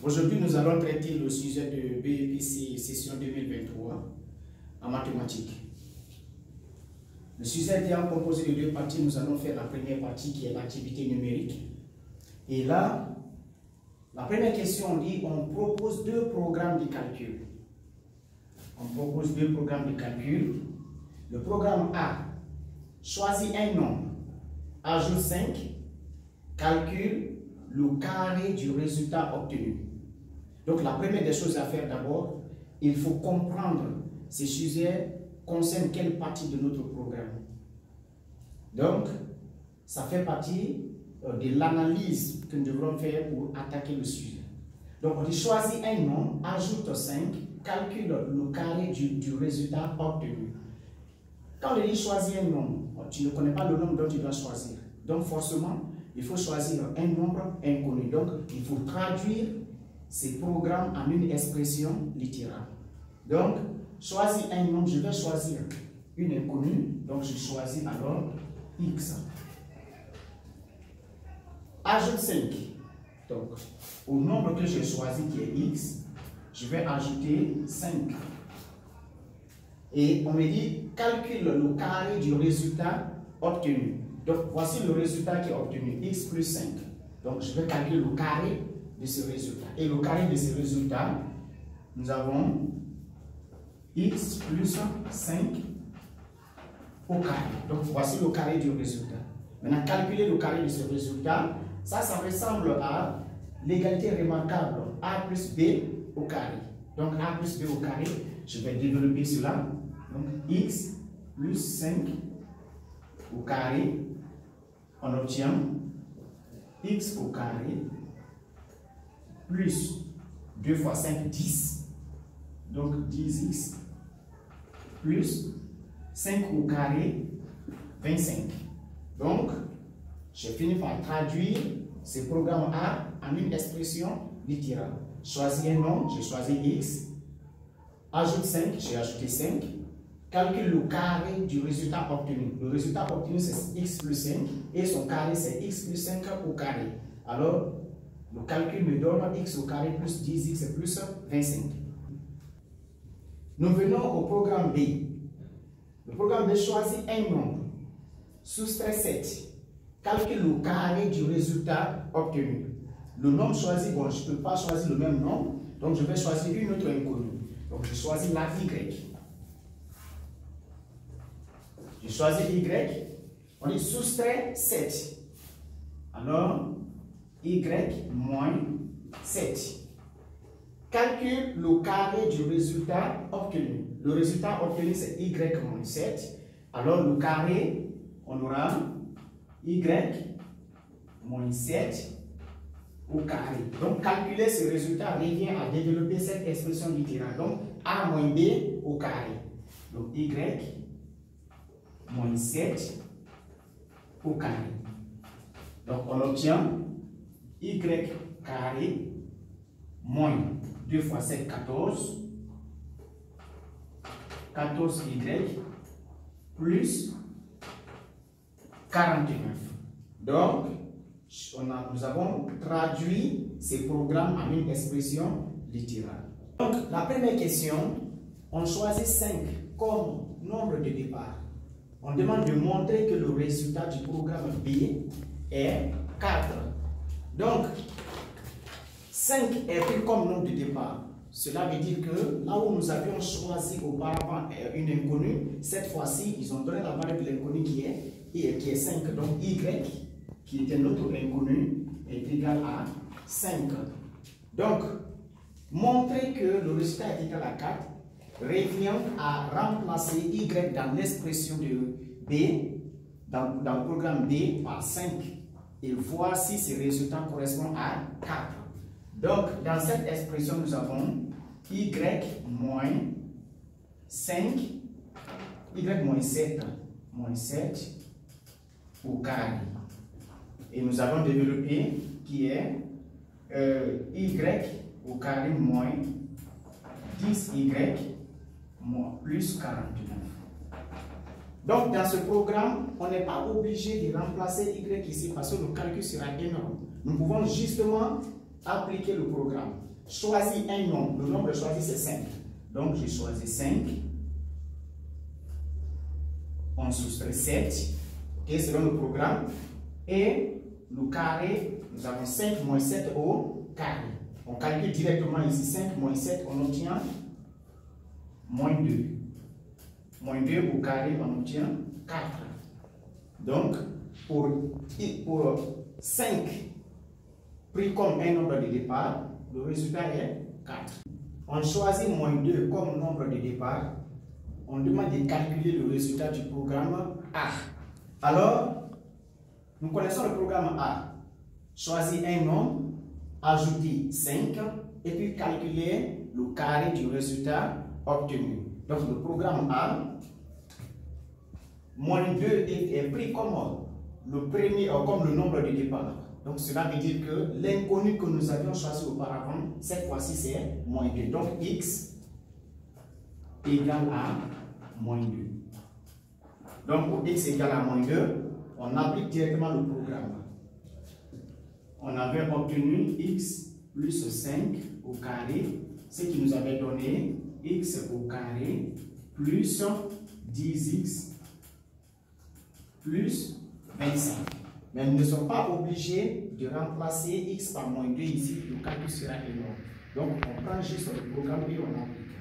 Aujourd'hui, nous allons traiter le sujet de BEPC session 2023 en mathématiques. Le sujet étant composé de deux parties, nous allons faire la première partie qui est l'activité numérique. Et là, la première question dit on propose deux programmes de calcul. On propose deux programmes de calcul. Le programme A choisit un nombre, ajoute 5, calcule le carré du résultat obtenu. Donc la première des choses à faire d'abord, il faut comprendre ce sujet concerne quelle partie de notre programme. Donc, ça fait partie de l'analyse que nous devrons faire pour attaquer le sujet. Donc on dit choisis un nombre, ajoute 5, calcule le carré du résultat obtenu. Quand on dit choisir un nombre, tu ne connais pas le nombre dont tu dois choisir. Donc forcément, il faut choisir un nombre inconnu. Donc, il faut traduire ces programmes en une expression littérale. Donc, choisis un nombre, je vais choisir une inconnue. Donc, je choisis alors x. Ajoute 5. Donc, au nombre que j'ai choisi qui est x, je vais ajouter 5. Et on me dit, calcule le carré du résultat obtenu. Donc, voici le résultat qui est obtenu, x plus 5. Donc, je vais calculer le carré de ce résultat. Et le carré de ce résultat, nous avons x plus 5 au carré. Donc, voici le carré du résultat. Maintenant, calculer le carré de ce résultat, ça ressemble à l'égalité remarquable a plus b au carré. Donc, a plus b au carré, je vais développer cela. Donc, x plus 5 au carré, on obtient x au carré plus 2 fois 5, 10. Donc 10x plus 5 au carré, 25. Donc, j'ai fini par traduire ce programme A en une expression littérale. Choisis un nombre, j'ai choisi x. Ajoute 5, j'ai ajouté 5. Calcule le carré du résultat obtenu. Le résultat obtenu, c'est x plus 5 et son carré, c'est x plus 5 au carré. Alors, le calcul me donne x au carré plus 10x plus 25. Nous venons au programme B. Le programme B choisit un nombre, soustrait 7. Calcule le carré du résultat obtenu. Le nombre choisi, bon, je ne peux pas choisir le même nombre, donc je vais choisir une autre inconnue. Donc, je choisis la y. Je choisis y, on dit soustrait 7. Alors, y moins 7. Calcule le carré du résultat obtenu. Le résultat obtenu, c'est y moins 7. Alors, le carré, on aura y moins 7 au carré. Donc, calculer ce résultat revient à développer cette expression littérale. Donc, a moins b au carré. Donc, y moins 7 au carré. Donc, on obtient y carré moins 2 fois 7, 14. 14y plus 49. Donc, nous avons traduit ces programmes en une expression littérale. Donc, la première question, on choisit 5 comme nombre de départ. On demande de montrer que le résultat du programme B est 4. Donc, 5 est pris comme nombre de départ. Cela veut dire que là où nous avions choisi auparavant une inconnue, cette fois-ci, ils ont donné la valeur de l'inconnue qui est 5. Donc, y, qui était notre inconnue, est égal à 5. Donc, montrer que le résultat est égal à 4 revient à remplacer y dans l'expression de B, dans le programme B, par 5. Et voir si ce résultat correspond à 4. Donc, dans cette expression, nous avons y moins 5, y moins 7 au carré. Et nous avons développé qui est y au carré moins 10y plus 49. Donc, dans ce programme, on n'est pas obligé de remplacer y ici parce que le calcul sera énorme. Nous pouvons justement appliquer le programme. Choisis un nombre. Le nombre choisi, c'est 5. Donc, j'ai choisi 5. On soustrait 7. Okay, selon le programme. Et le carré, nous avons 5 moins 7 au carré. On calcule directement ici 5 moins 7, on obtient moins 2. Moins 2 au carré, on obtient 4. Donc, pour 5 pris comme un nombre de départ, le résultat est 4. On choisit moins 2 comme nombre de départ. On demande de calculer le résultat du programme A. Alors, nous connaissons le programme A. Choisir un nombre, ajouter 5 et puis calculer le carré du résultat obtenu. Donc, le programme A, moins 2 est pris comme comme le nombre de départ. Donc, cela veut dire que l'inconnu que nous avions choisi auparavant, cette fois-ci, c'est moins 2. Donc, x égale à moins 2. Donc, pour x égale à moins 2, on applique directement le programme. On avait obtenu x plus 5 au carré, ce qui nous avait donné x au carré plus 10x plus 25. Mais nous ne sommes pas obligés de remplacer x par moins 2 ici, le calcul sera énorme. Donc, on prend juste le programme et on applique.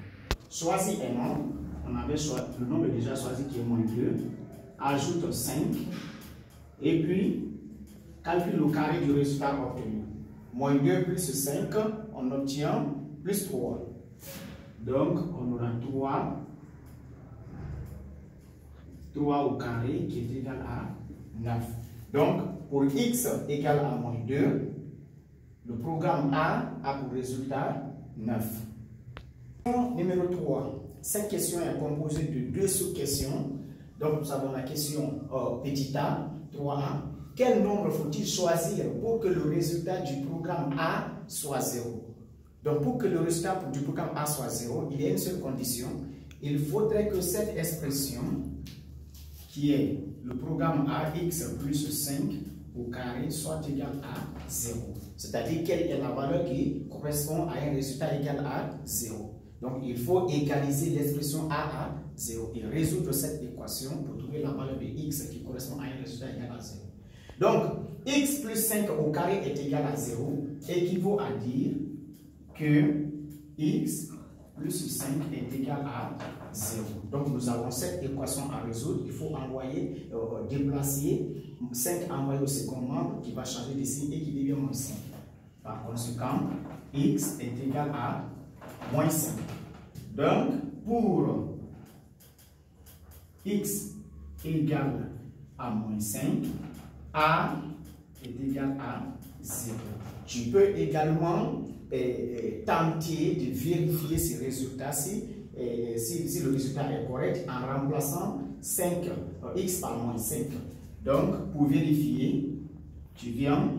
Choisis un nombre, on avait le nombre déjà choisi qui est moins 2, ajoute 5, et puis calcule le carré du résultat obtenu. Moins 2 plus 5, on obtient plus 3. Donc, on aura 3 au carré qui est égal à 9. Donc, pour x égale à moins 2, le programme A a pour résultat 9. Numéro 3. Cette question est composée de deux sous-questions. Donc, nous avons la question petit a, 3a. Quel nombre faut-il choisir pour que le résultat du programme A soit 0? Donc, pour que le résultat du programme A soit 0, il y a une seule condition. Il faudrait que cette expression, qui est le programme AX plus 5 au carré, soit égal à 0. C'est-à-dire quelle est la valeur qui correspond à un résultat égal à 0. Donc, il faut égaliser l'expression A à 0 et résoudre cette équation pour trouver la valeur de x qui correspond à un résultat égal à 0. Donc, x plus 5 au carré est égal à 0, équivaut à dire que x plus 5 est égal à 0. Donc, nous avons cette équation à résoudre. Il faut déplacer 5 envoyé au second membre qui va changer de signe et qui devient moins 5. Par conséquent, x est égal à moins 5. Donc, pour x égale à moins 5, a est égal à 0. Tu peux également tenter de vérifier ces résultats si le résultat est correct en remplaçant x par moins 5. Donc, pour vérifier, tu viens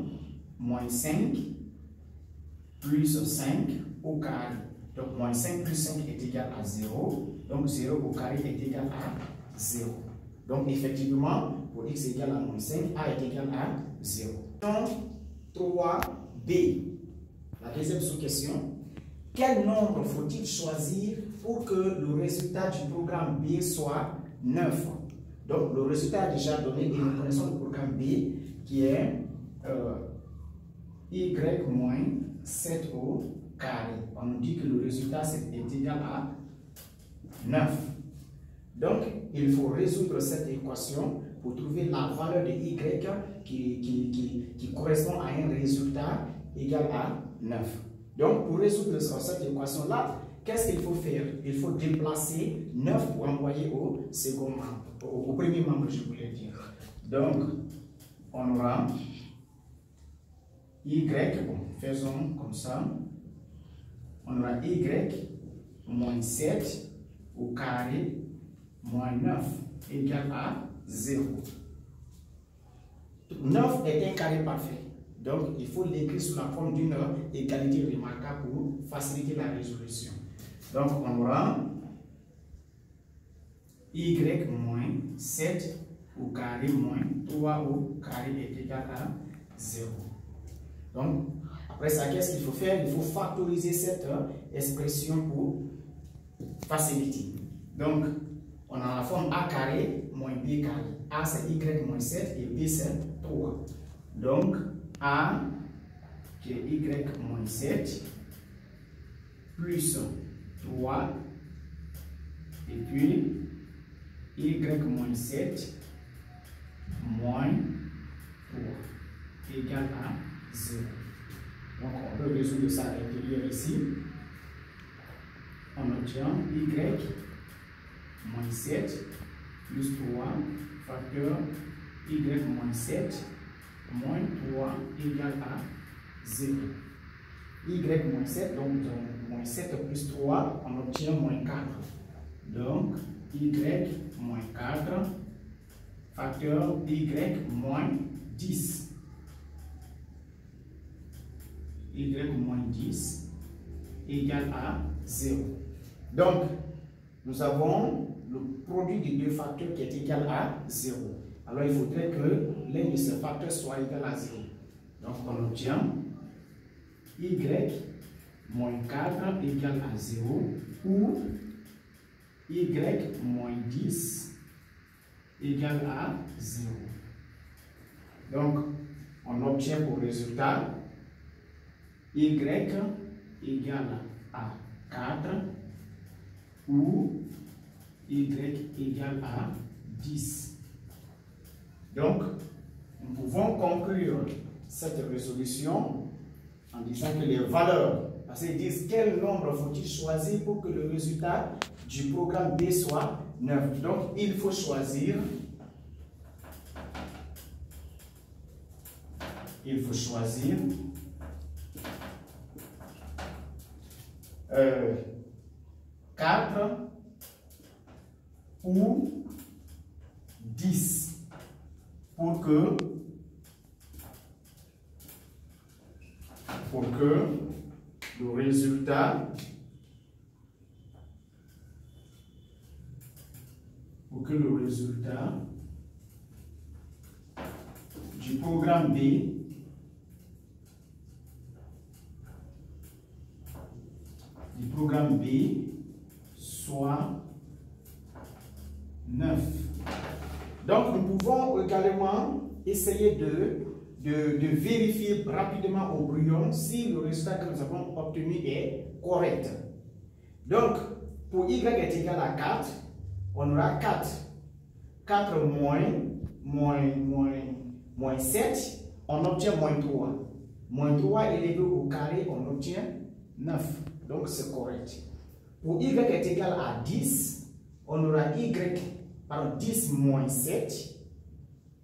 moins 5 plus 5 au carré. Donc, moins 5 plus 5 est égal à 0. Donc, 0 au carré est égal à 0. Donc, effectivement, pour x égale à moins 5, a est égal à 0. Donc, 3b. La deuxième sous-question. Quel nombre faut-il choisir pour que le résultat du programme B soit 9? Donc, le résultat est déjà donné et nous connaissons le programme B qui est y moins 7 au carré. On nous dit que le résultat est égal à 9. Donc, il faut résoudre cette équation pour trouver la valeur de y qui correspond à un résultat égal à 9. Donc, pour résoudre cette équation-là, qu'est-ce qu'il faut faire? Il faut déplacer 9 pour envoyer au second membre, au premier membre, je voulais dire. Donc, on aura y, bon, faisons comme ça. On aura y moins 7 au carré moins 9 égale à 0. 9 est un carré parfait. Donc, il faut l'écrire sous la forme d'une égalité remarquable pour faciliter la résolution. Donc, on aura y moins 7 au carré moins 3 au carré est égal à 0. Donc, Après ça, qu'est-ce qu'il faut faire? Il faut factoriser cette expression pour faciliter. Donc, on a la forme A carré moins B carré. A c'est Y moins 7 et B c'est 3. Donc, A qui est Y moins 7 plus 3 et puis Y moins 7 moins 3 égale à 0. Donc, on peut résoudre ça à l'intérieur ici. On obtient Y moins 7 plus 3 facteur Y moins 7 moins 3 égale à 0. Y moins 7, donc moins 7 plus 3, on obtient moins 4. Donc, Y moins 4 facteur Y moins 10. Y moins 10 égale à 0. Donc, nous avons le produit des deux facteurs qui est égal à 0. Alors, il faudrait que l'un de ces facteurs soit égal à 0. Donc, on obtient Y moins 4 égale à 0 ou Y moins 10 égale à 0. Donc, on obtient pour résultat Y égale à 4 ou Y égale à 10. Donc, nous pouvons conclure cette résolution en disant que les valeurs, parce qu'ils disent quel nombre faut-il choisir pour que le résultat du programme B soit 9. Donc, il faut choisir 4 ou 10 pour que le résultat du programme B soit 9. Donc, nous pouvons également essayer de vérifier rapidement au brouillon si le résultat que nous avons obtenu est correct. Donc, pour Y est égal à 4, on aura 4. 4 moins 7, on obtient moins 3. Moins 3 élevé au carré, on obtient 9. Donc, c'est correct. Pour Y est égal à 10, on aura 10 moins 7,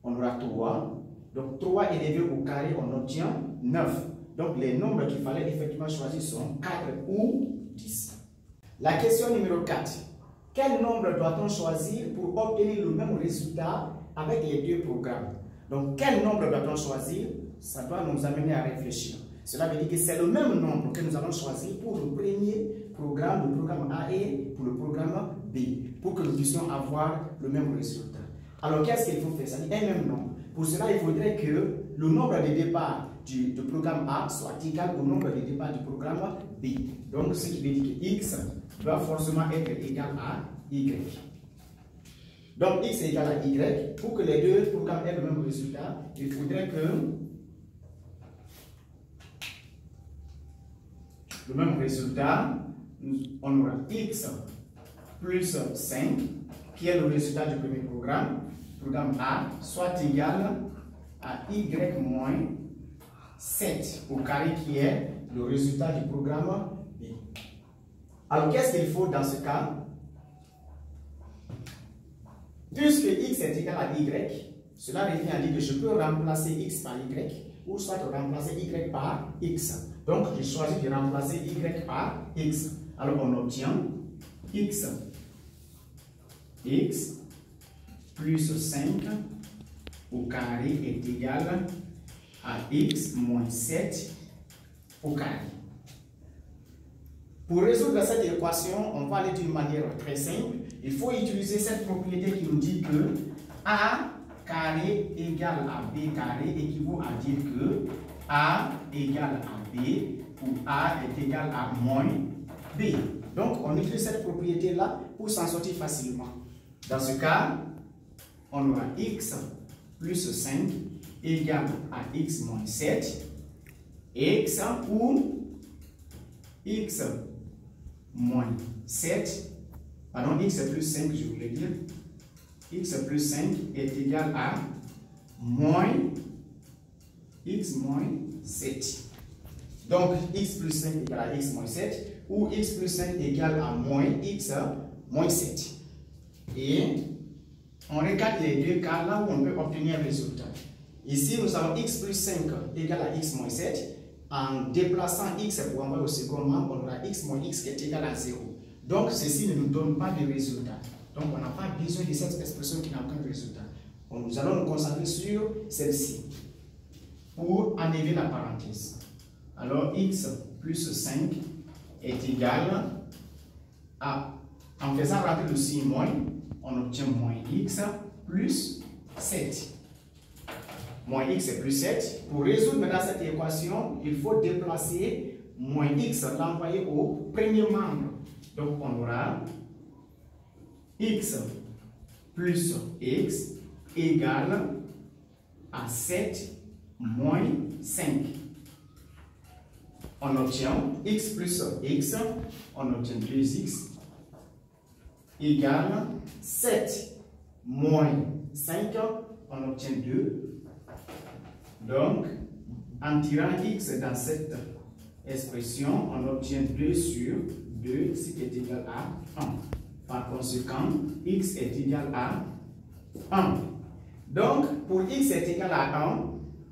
on aura 3. Donc, 3 élevé au carré, on obtient 9. Donc, les nombres qu'il fallait effectivement choisir sont 4 ou 10. La question numéro 4. Quel nombre doit-on choisir pour obtenir le même résultat avec les deux programmes? Donc, quel nombre doit-on choisir? Ça doit nous amener à réfléchir. Cela veut dire que c'est le même nombre que nous allons choisir pour le premier programme, le programme A et pour le programme B, pour que nous puissions avoir le même résultat. Alors, qu'est-ce qu'il faut faire? Ça dit un même nombre. Pour cela, il faudrait que le nombre de départ du programme A soit égal au nombre de départ du programme B. Donc, ce qui veut dire que X doit forcément être égal à Y. Donc, X est égal à Y. Pour que les deux programmes aient le même résultat, il faudrait que le même résultat, on aura X plus 5, qui est le résultat du premier programme A, soit égal à Y moins 7 au carré qui est le résultat du programme B. Alors, qu'est-ce qu'il faut dans ce cas? Puisque X est égal à Y, cela revient à dire que je peux remplacer X par Y ou soit remplacer Y par X. Donc, je choisis de remplacer Y par X. Alors, on obtient X plus 5 au carré est égal à X moins 7 au carré. Pour résoudre cette équation, on va aller d'une manière très simple. Il faut utiliser cette propriété qui nous dit que A carré égale à B carré équivaut à dire que A égale à B B, où A est égal à moins B. Donc, on utilise cette propriété-là pour s'en sortir facilement. Dans ce cas, on aura x plus 5 égale à x moins 7. X ou x moins 7, pardon, x plus 5, je voulais dire, x plus 5 est égal à moins x moins 7. Donc, x plus 5 égale à x moins 7, ou x plus 5 égale à moins x moins 7. Et on regarde les deux cas là où on peut obtenir un résultat. Ici, nous avons x plus 5 égale à x moins 7. En déplaçant x pour envoyer au second membre, on aura x moins x qui est égal à 0. Donc, ceci ne nous donne pas de résultat. Donc, on n'a pas besoin de cette expression qui n'a aucun résultat. Donc, nous allons nous concentrer sur celle-ci pour enlever la parenthèse. Alors, x plus 5 est égal à, en faisant rentrer le signe moins, on obtient moins x plus 7. Moins x est plus 7. Pour résoudre maintenant cette équation, il faut déplacer moins x, l'envoyer au premier membre. Donc, on aura x plus x égale à 7 moins 5. On obtient x plus x, on obtient 2x égale 7 moins 5, on obtient 2. Donc, en tirant x dans cette expression, on obtient 2 sur 2, ce qui est égal à 1. Par conséquent, x est égal à 1. Donc, pour x est égal à 1,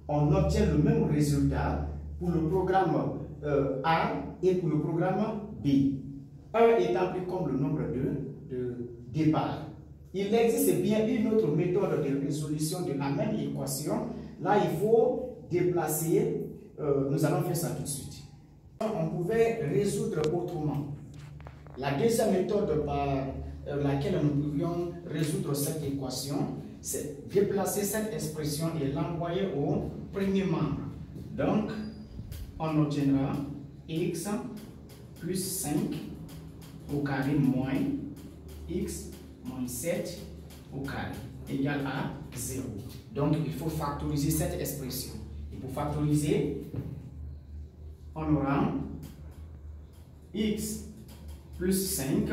on obtient le même résultat pour le programme A et pour le programme B. 1 étant plus comme le nombre de départ. Il existe bien une autre méthode de résolution de la même équation. Là, il faut déplacer. Nous allons faire ça tout de suite. On pouvait résoudre autrement. La deuxième méthode par laquelle nous pouvions résoudre cette équation, c'est déplacer cette expression et l'envoyer au premier membre. Donc, on obtiendra x plus 5 au carré moins x moins 7 au carré égale à 0. Donc, il faut factoriser cette expression. Et pour factoriser, on aura x plus 5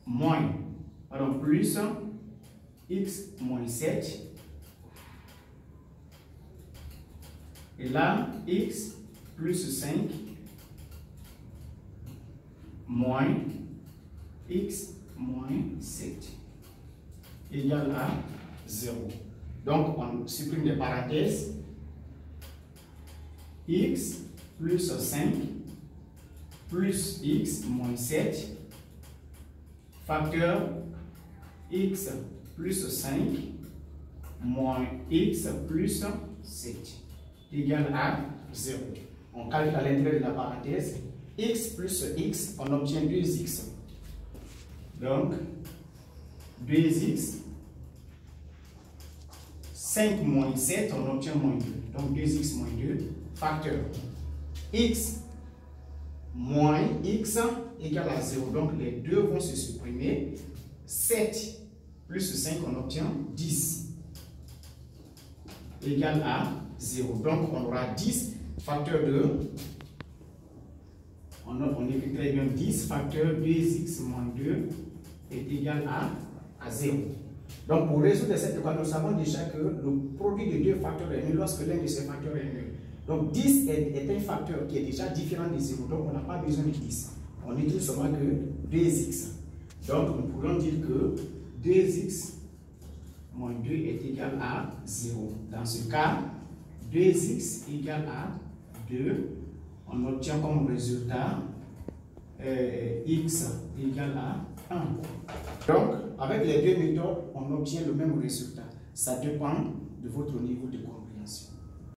moins, alors plus x moins 7. Et là, x plus 5 moins x moins 7 égale à 0. Donc, on supprime les parenthèses. X plus 5 plus x moins 7 facteur x plus 5 moins x plus 7 égale à 0. On calcule à l'intérieur de la parenthèse. X plus x, on obtient 2x. Donc, 2x. 5 moins 7, on obtient moins 2. Donc, 2x moins 2, facteur. X moins x égale à 0. Donc, les deux vont se supprimer. 7 plus 5, on obtient 10. Égale à 0. Donc, on aura 10 facteur de... On écrit très bien 10 facteur 2x moins 2 est égal à 0. Donc, pour résoudre cette équation, nous savons déjà que le produit de deux facteurs est nul lorsque l'un de ces facteurs est nul. Donc, 10 est un facteur qui est déjà différent de 0. Donc, on n'a pas besoin de 10. On n'utilise seulement que 2x. Donc, nous pourrions dire que 2x moins 2 est égal à 0. Dans ce cas, 2x égale à 2. On obtient comme résultat x égale à 1. Donc, avec les deux méthodes, on obtient le même résultat. Ça dépend de votre niveau de compréhension.